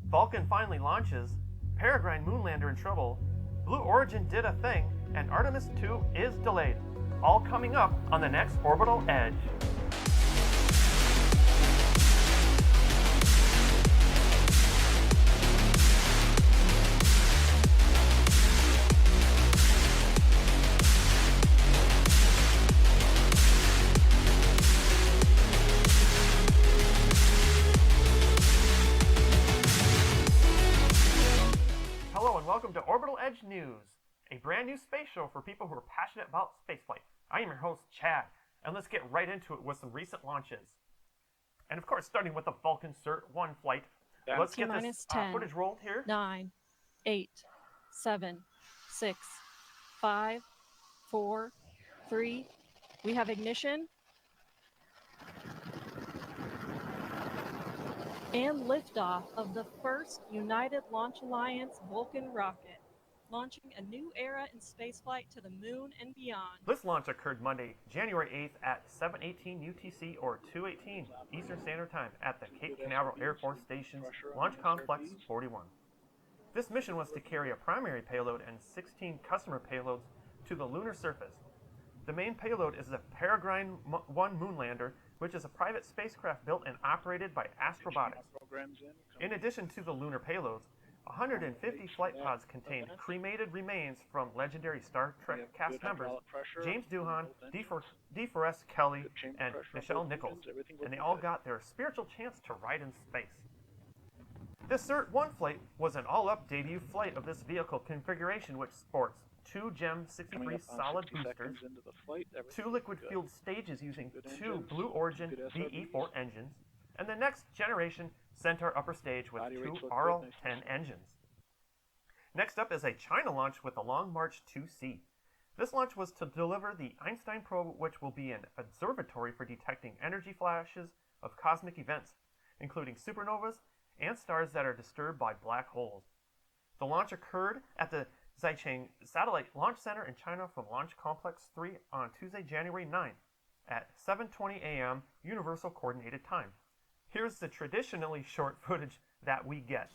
Vulcan finally launches, Peregrine moonlander in trouble, Blue Origin did a thing, and Artemis 2 is delayed. All coming up on the next Orbital Edge. Hello and welcome to Orbital Edge News, a brand new space show for people who are passionate about spaceflight. I am your host, Chad, and let's get right into it with some recent launches. And of course, starting with the Vulcan Centaur 1 flight, let's get this footage rolled here. 9, 8, 7, 6, 5, 4, 3. We have ignition. And liftoff of the first United Launch Alliance Vulcan rocket, launching a new era in spaceflight to the moon and beyond. This launch occurred Monday, January 8th at 7:18 UTC or 2:18 Eastern Standard Time at the Cape Canaveral Air Force Station's Launch Complex 41. This mission was to carry a primary payload and 16 customer payloads to the lunar surface. The main payload is the Peregrine 1 moonlander, which is a private spacecraft built and operated by Astrobotics. In addition to the lunar payloads, 150 flight pods contain cremated remains from legendary Star Trek cast members James Doohan, DeForest Kelley, and Nichelle Nichols, and they all got their spiritual chance to ride in space. This Cert 1 flight was an all-up debut flight of this vehicle configuration, which sports 2 GEM 63 solid boosters, 2 liquid-fueled stages using 2 Blue Origin BE-4 engines, and the next generation Centaur upper stage with 2 RL-10 engines. Next up is a China launch with the Long March 2C. This launch was to deliver the Einstein probe, which will be an observatory for detecting energy flashes of cosmic events, including supernovas and stars that are disturbed by black holes. The launch occurred at the Xichang Satellite Launch Center in China from Launch Complex 3 on Tuesday, January 9th at 7:20 a.m. Universal Coordinated Time. Here's the traditionally short footage that we get.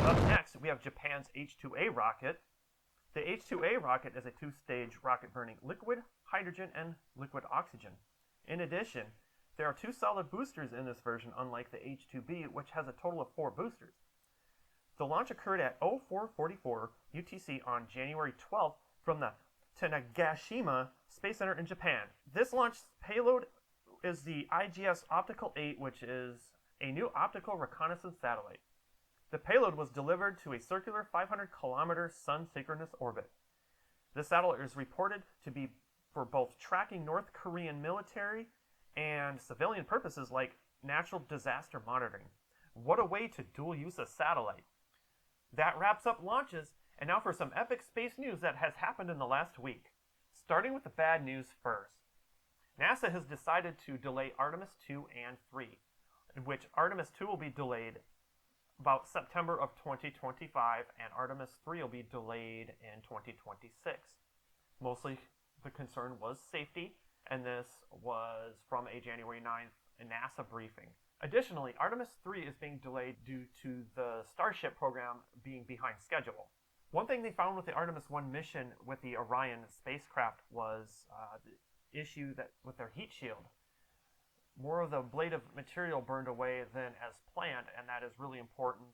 Up next, we have Japan's H-2A rocket. The H-2A rocket is a two-stage rocket burning liquid hydrogen and liquid oxygen. In addition, there are 2 solid boosters in this version, unlike the H-2B, which has a total of 4 boosters. The launch occurred at 0444 UTC on January 12th from the Tanegashima Space Center in Japan. This launch payload is the IGS Optical 8, which is a new optical reconnaissance satellite. The payload was delivered to a circular 500-kilometer sun-synchronous orbit. This satellite is reported to be for both tracking North Korean military and civilian purposes like natural disaster monitoring. What a way to dual-use a satellite. That wraps up launches, and now for some epic space news that has happened in the last week. Starting with the bad news first. NASA has decided to delay Artemis 2 and 3, in which Artemis 2 will be delayed about September of 2025, and Artemis 3 will be delayed in 2026. Mostly the concern was safety, and this was from a January 9th NASA briefing. Additionally, Artemis 3 is being delayed due to the Starship program being behind schedule. One thing they found with the Artemis 1 mission with the Orion spacecraft was the issue that with their heat shield. More of the ablative material burned away than as planned, and that is really important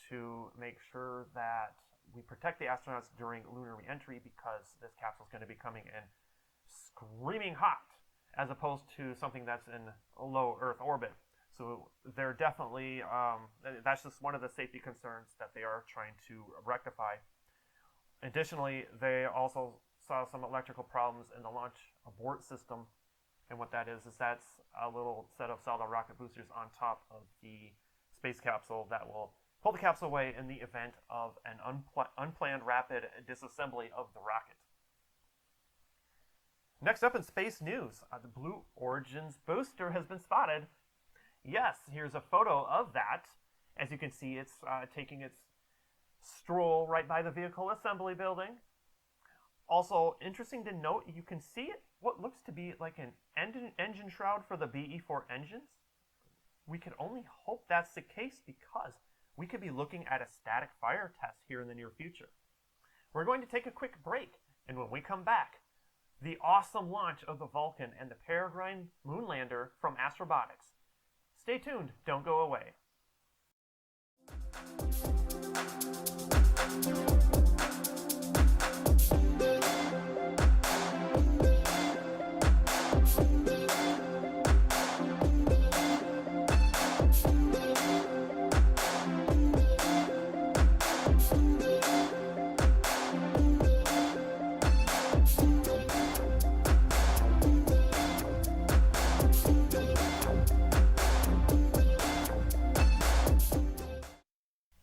to make sure that we protect the astronauts during lunar re-entry, because this capsule is going to be coming in screaming hot as opposed to something that's in a low Earth orbit. So they're definitely, that's just one of the safety concerns that they are trying to rectify. Additionally, they also saw some electrical problems in the launch abort system. And what that is that's a little set of solid rocket boosters on top of the space capsule that will pull the capsule away in the event of an unplanned rapid disassembly of the rocket. Next up in space news, the Blue Origin's booster has been spotted. Yes, here's a photo of that. As you can see, it's taking its stroll right by the vehicle assembly building. Also, interesting to note, you can see what looks to be like an engine shroud for the BE-4 engines. We can only hope that's the case because we could be looking at a static fire test here in the near future. We're going to take a quick break, and when we come back, the awesome launch of the Vulcan and the Peregrine moonlander from Astrobotics. Stay tuned, don't go away.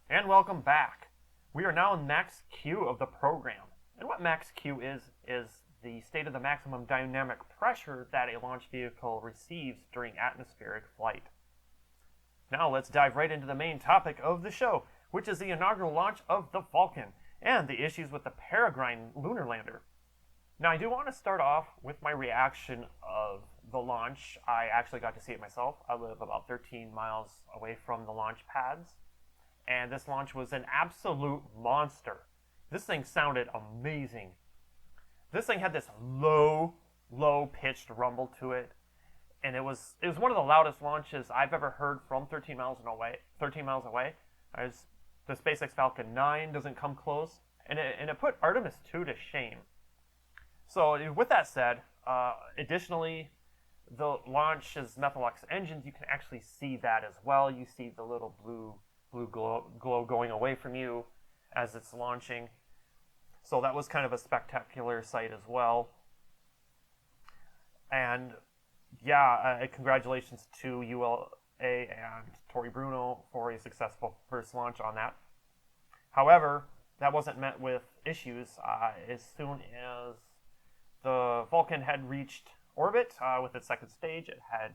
And welcome back. We are now in max Q of the program. And what max Q is the state of the maximum dynamic pressure that a launch vehicle receives during atmospheric flight. Now let's dive right into the main topic of the show, which is the inaugural launch of the Vulcan and the issues with the Peregrine lunar lander. Now I do want to start off with my reaction of the launch. I actually got to see it myself. I live about 13 miles away from the launch pads. And this launch was an absolute monster. This thing sounded amazing. This thing had this low pitched rumble to it, and it was one of the loudest launches I've ever heard from 13 miles away. The SpaceX Falcon 9 doesn't come close, and it put Artemis 2 to shame. So with that said, additionally, the launch's Methylox engines, you can actually see that as well. You see the little blue glow going away from you as it's launching. So that was kind of a spectacular sight as well. And yeah, congratulations to ULA and Tori Bruno for a successful first launch on that. However, that wasn't met with issues. As soon as the Vulcan had reached orbit with its second stage, it had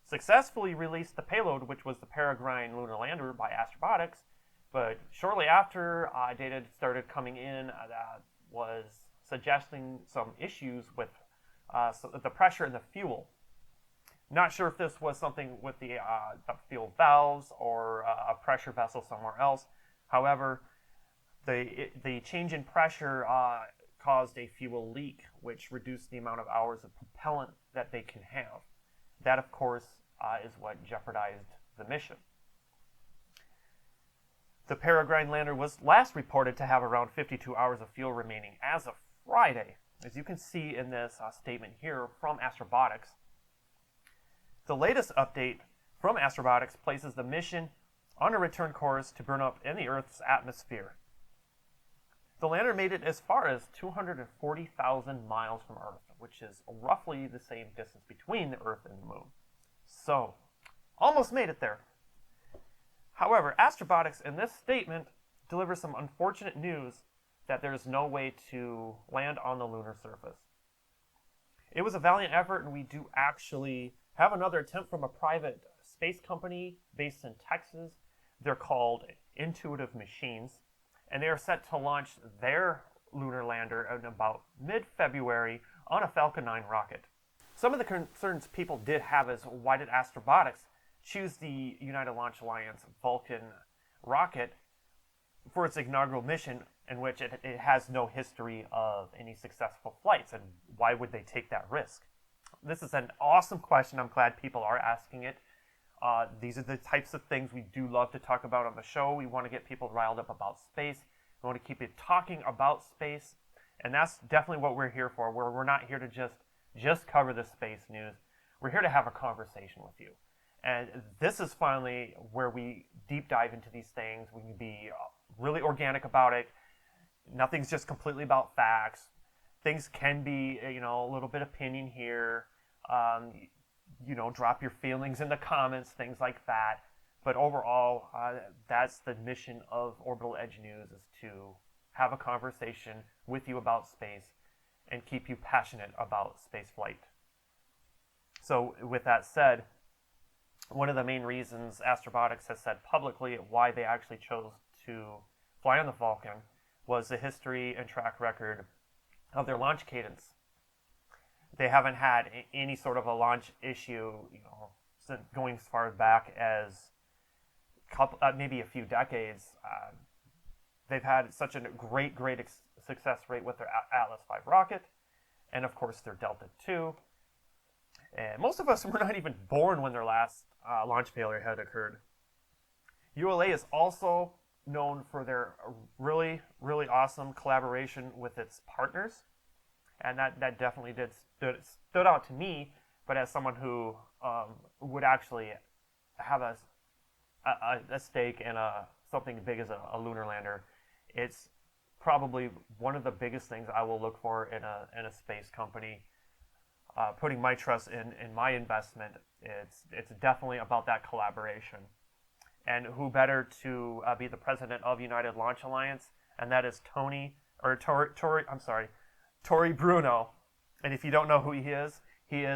successfully released the payload, which was the Peregrine lunar lander by Astrobotics, but shortly after, data started coming in that was suggesting some issues with the pressure in the fuel. Not sure if this was something with the fuel valves or a pressure vessel somewhere else. However, the change in pressure caused a fuel leak, which reduced the amount of hours of propellant that they can have. That, of course, is what jeopardized the mission. The Peregrine lander was last reported to have around 52 hours of fuel remaining as of Friday, as you can see in this statement here from Astrobotics. The latest update from Astrobotics places the mission on a return course to burn up in the Earth's atmosphere. The lander made it as far as 240,000 miles from Earth, which is roughly the same distance between the Earth and the Moon. So, almost made it there. However, Astrobotics in this statement delivers some unfortunate news that there is no way to land on the lunar surface. It was a valiant effort, and we do actually have another attempt from a private space company based in Texas. They're called Intuitive Machines, and they are set to launch their lunar lander in about mid-February on a Falcon 9 rocket. Some of the concerns people did have is, why did Astrobotics choose the United Launch Alliance Vulcan rocket for its inaugural mission, in which it has no history of any successful flights, and why would they take that risk? This is an awesome question. I'm glad people are asking it. These are the types of things we do love to talk about on the show. We want to get people riled up about space. We want to keep it talking about space, and that's definitely what we're here for. We're not here to just cover the space news. We're here to have a conversation with you. And this is finally where we deep dive into these things. We can be really organic about it. Nothing's just completely about facts. Things can be, a little bit of opinion here. Drop your feelings in the comments, things like that. But overall, that's the mission of Orbital Edge News, is to have a conversation with you about space and keep you passionate about spaceflight. So with that said, one of the main reasons Astrobotics has said publicly why they actually chose to fly on the Vulcan was the history and track record of their launch cadence. They haven't had any sort of a launch issue, since going as far back as maybe a few decades. They've had such a great success rate with their Atlas V rocket, and of course their Delta II. And most of us were not even born when their last launch failure had occurred. ULA is also known for their really awesome collaboration with its partners, and that definitely stood out to me. But as someone who would actually have a stake in something big as a lunar lander, it's probably one of the biggest things I will look for in a space company. Putting my trust in my investment, it's definitely about that collaboration. And who better to be the president of United Launch Alliance, and that is Tory Bruno. And if you don't know who he is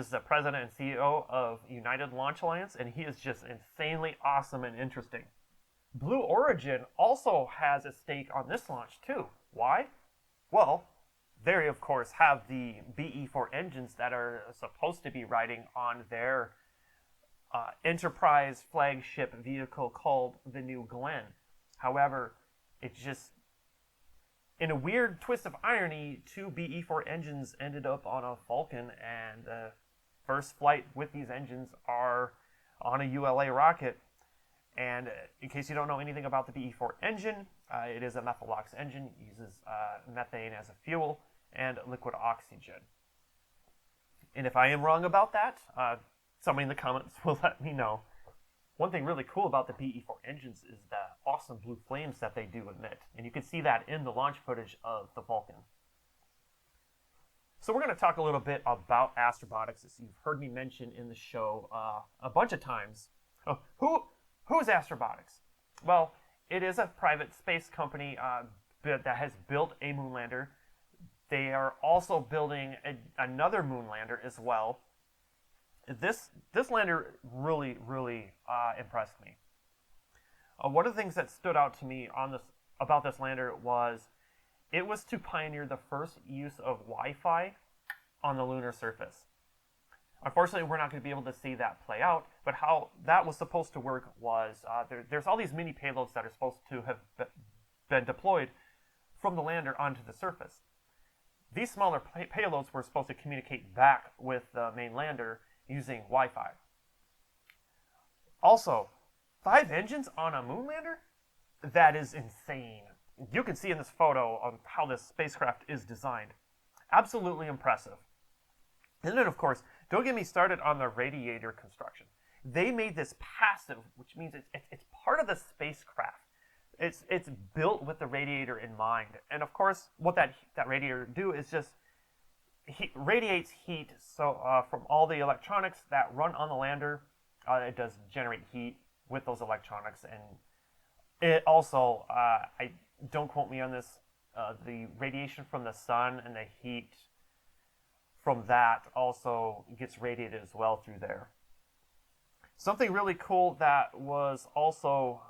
the president and CEO of United Launch Alliance, and he is just insanely awesome and interesting. Blue Origin also has a stake on this launch too. Why? Well, they of course have the BE-4 engines that are supposed to be riding on their Enterprise flagship vehicle called the New Glenn. However, it's just, in a weird twist of irony, 2 BE-4 engines ended up on a Vulcan, and the first flight with these engines are on a ULA rocket. And in case you don't know anything about the BE-4 engine, it is a methalox engine. It uses methane as a fuel and liquid oxygen. And if I am wrong about that, somebody in the comments will let me know. One thing really cool about the BE-4 engines is the awesome blue flames that they do emit. And you can see that in the launch footage of the Vulcan. So we're going to talk a little bit about Astrobotics, as you've heard me mention in the show a bunch of times. Who is Astrobotics? Well, it is a private space company that has built a moon lander. They are also building another moon lander as well. This lander really impressed me. One of the things that stood out to me about this lander was it was to pioneer the first use of Wi-Fi on the lunar surface. Unfortunately, we're not going to be able to see that play out, but how that was supposed to work was there's all these mini payloads that are supposed to have been deployed from the lander onto the surface. These smaller payloads were supposed to communicate back with the main lander using Wi-Fi. Also, 5 engines on a moon lander? That is insane. You can see in this photo on how this spacecraft is designed. Absolutely impressive. And then, of course, don't get me started on the radiator construction. They made this passive, which means it's part of the spacecraft. It's built with the radiator in mind. And of course, what that radiator do is just radiates heat from all the electronics that run on the lander. It does generate heat with those electronics, and it also, don't quote me on this, the radiation from the sun and the heat from that also gets radiated as well through there. Something really cool that was also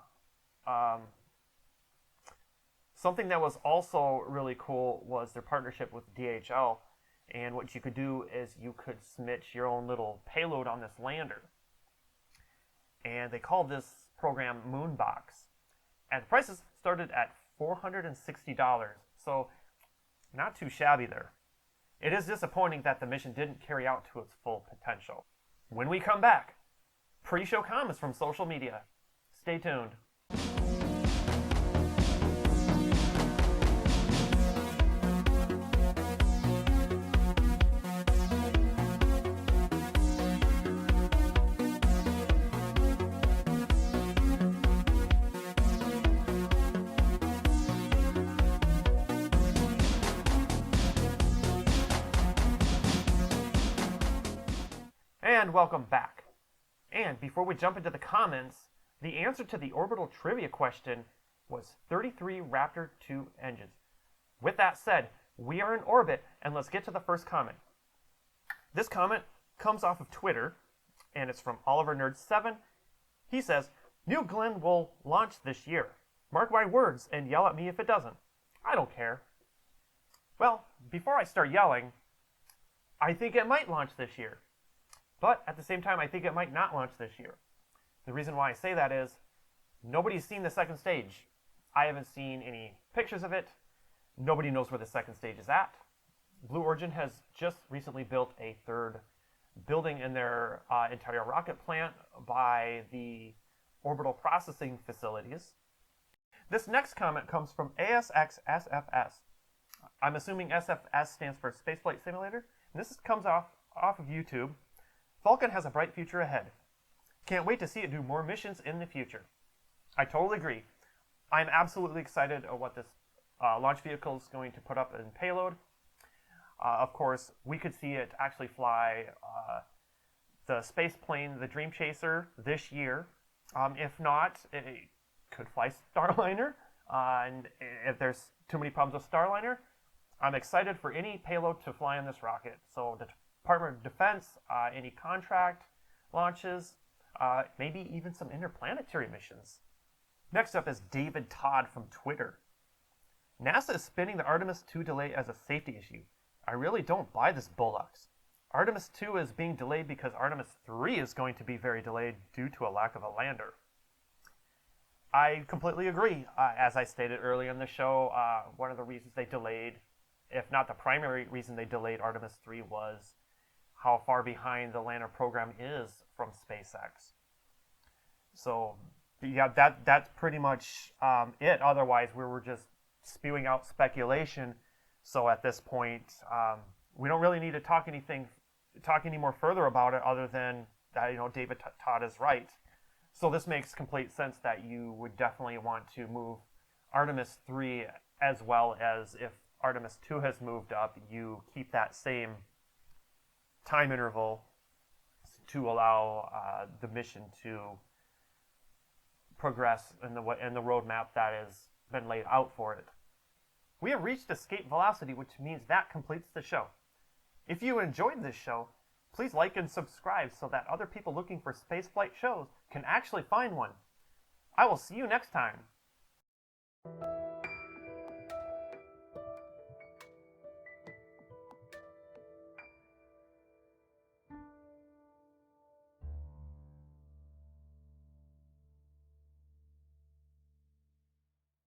really cool was their partnership with DHL. And what you could do is you could submit your own little payload on this lander. And they called this program Moonbox. And the prices started at $460. So not too shabby there. It is disappointing that the mission didn't carry out to its full potential. When we come back, pre-show comments from social media. Stay tuned. And welcome back. And before we jump into the comments, the answer to the orbital trivia question was 33 Raptor 2 engines. With that said, we are in orbit, and let's get to the first comment. This comment comes off of Twitter, and it's from Oliver Nerd 7. He says, New Glenn will launch this year. Mark my words and yell at me if it doesn't. I don't care. Well, before I start yelling, I think it might launch this year. But at the same time, I think it might not launch this year. The reason why I say that is nobody's seen the second stage. I haven't seen any pictures of it. Nobody knows where the second stage is at. Blue Origin has just recently built a third building in their entire rocket plant by the orbital processing facilities. This next comment comes from ASXSFS. I'm assuming SFS stands for Spaceflight Simulator. And this comes off of YouTube. Vulcan has a bright future ahead. Can't wait to see it do more missions in the future. I totally agree. I'm absolutely excited at what this launch vehicle is going to put up in payload. Of course, we could see it actually fly the space plane, the Dream Chaser, this year. If not, it could fly Starliner. And if there's too many problems with Starliner, I'm excited for any payload to fly on this rocket. So the Department of Defense, any contract launches, maybe even some interplanetary missions. Next up is David Todd from Twitter. NASA is spinning the Artemis 2 delay as a safety issue. I really don't buy this bullocks. Artemis 2 is being delayed because Artemis 3 is going to be very delayed due to a lack of a lander. I completely agree. As I stated earlier in the show, one of the reasons they delayed, if not the primary reason they delayed Artemis 3, was how far behind the lander program is from SpaceX. So, yeah, that's pretty much it. Otherwise, we were just spewing out speculation. So at this point, we don't really need to talk any more further about it, other than that, David Todd is right. So this makes complete sense that you would definitely want to move Artemis 3, as well as if Artemis 2 has moved up, you keep that same time interval to allow the mission to progress in the roadmap that has been laid out for it. We have reached escape velocity, which means that completes the show. If you enjoyed this show, please like and subscribe so that other people looking for spaceflight shows can actually find one. I will see you next time.